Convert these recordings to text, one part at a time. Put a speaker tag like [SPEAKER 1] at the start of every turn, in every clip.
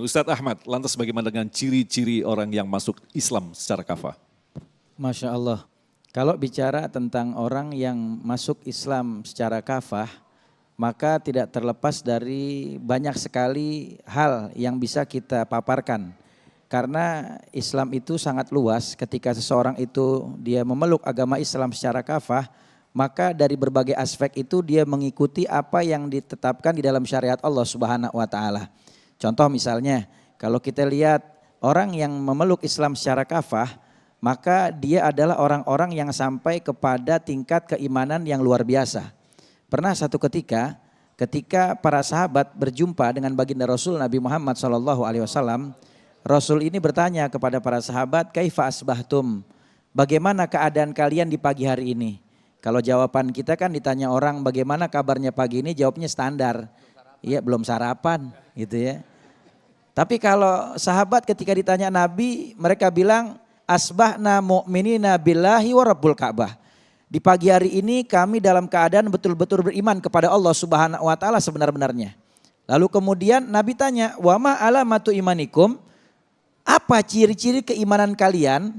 [SPEAKER 1] Ustadz Ahmad, lantas bagaimana dengan ciri-ciri orang yang masuk Islam secara kafah?
[SPEAKER 2] Masya Allah, kalau bicara tentang orang yang masuk Islam secara kafah, maka tidak terlepas dari banyak sekali hal yang bisa kita paparkan. Karena Islam itu sangat luas, ketika seseorang itu dia memeluk agama Islam secara kafah, maka dari berbagai aspek itu dia mengikuti apa yang ditetapkan di dalam syariat Allah Subhanahu wa taala. Contoh misalnya, kalau kita lihat orang yang memeluk Islam secara kafah, maka dia adalah orang-orang yang sampai kepada tingkat keimanan yang luar biasa. Pernah satu ketika para sahabat berjumpa dengan baginda Rasul Nabi Muhammad SAW, Rasul ini bertanya kepada para sahabat, kaifa asbahtum? Bagaimana keadaan kalian di pagi hari ini? Kalau jawaban kita kan ditanya orang bagaimana kabarnya pagi ini, jawabnya standar. Iya, belum sarapan gitu ya. Tapi kalau sahabat ketika ditanya Nabi, mereka bilang asbahna mu'minina billahi wa rabbul Ka'bah. Di pagi hari ini kami dalam keadaan betul-betul beriman kepada Allah Subhanahu wa taala sebenar-benarnya. Lalu kemudian Nabi tanya, "Wa ma alamatu imanikum?" Apa ciri-ciri keimanan kalian?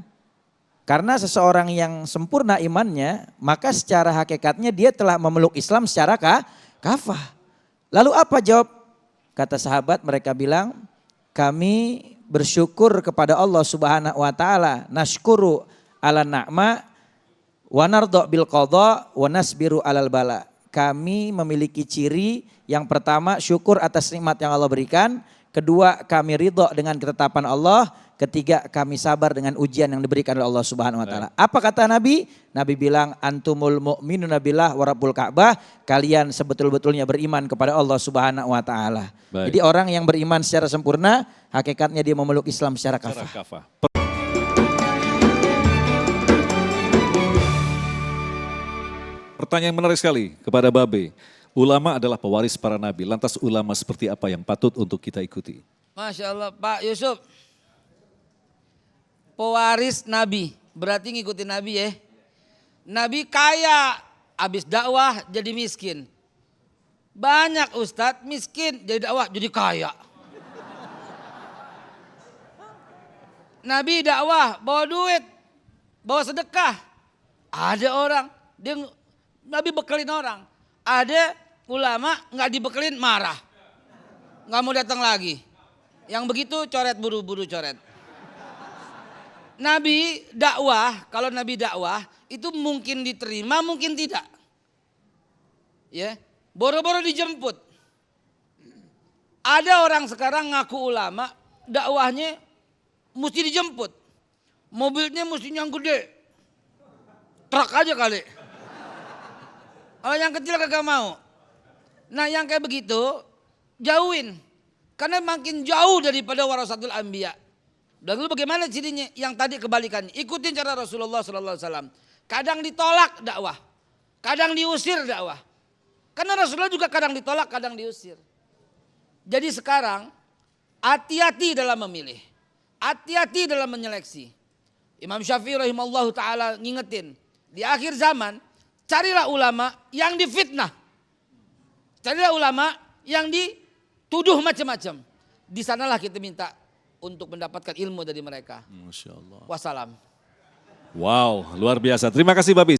[SPEAKER 2] Karena seseorang yang sempurna imannya, maka secara hakikatnya dia telah memeluk Islam secara kafah. Lalu apa jawab? Kata sahabat, mereka bilang, kami bersyukur kepada Allah Subhanahu wa taala, nashkuru ala na'ma wa nardha bil qadha wa nasbiru alal bala. Kami memiliki ciri yang pertama syukur atas nikmat yang Allah berikan, kedua kami ridho dengan ketetapan Allah, ketiga kami sabar dengan ujian yang diberikan oleh Allah Subhanahu wa taala. Apa kata Nabi? Nabi bilang antumul mu'minuna billah wa rabbul Ka'bah, kalian sebetul-betulnya beriman kepada Allah Subhanahu wa taala. Jadi orang yang beriman secara sempurna, hakikatnya dia memeluk Islam secara kafah.
[SPEAKER 1] Pertanyaan menarik sekali kepada Babe. Ulama adalah pewaris para nabi. Lantas ulama seperti apa yang patut untuk kita ikuti?
[SPEAKER 3] Masya Allah Pak Yusuf. Pewaris nabi. Berarti ngikutin nabi ya. Nabi kaya. Habis dakwah jadi miskin. Banyak ustadz miskin jadi dakwah jadi kaya. Nabi dakwah bawa duit. Bawa sedekah. Ada orang. Nabi bekelin orang. Ada ulama nggak dibekelin marah, nggak mau datang lagi. Yang begitu coret buru-buru coret. Nabi dakwah, kalau Nabi dakwah itu mungkin diterima, mungkin tidak. Ya, boro-boro dijemput. Ada orang sekarang ngaku ulama, dakwahnya mesti dijemput, mobilnya mesti yang gede, truk aja kali. Kalau yang kecil kagak mau. Nah yang kayak begitu jauhin. Karena makin jauh daripada warasatul anbiya. Dan lalu bagaimana cirinya? Yang tadi kebalikannya. Ikutin cara Rasulullah SAW. Kadang ditolak dakwah. Kadang diusir dakwah. Karena Rasulullah juga kadang ditolak, kadang diusir. Jadi sekarang hati-hati dalam memilih. Hati-hati dalam menyeleksi. Imam Syafi'i rahimahullah ta'ala ngingetin. Di akhir zaman carilah ulama yang difitnah. Carilah ulama yang dituduh macam-macam. Di sanalah kita minta untuk mendapatkan ilmu dari mereka.
[SPEAKER 1] Masya Allah.
[SPEAKER 3] Wassalam.
[SPEAKER 1] Wow, luar biasa. Terima kasih Babi.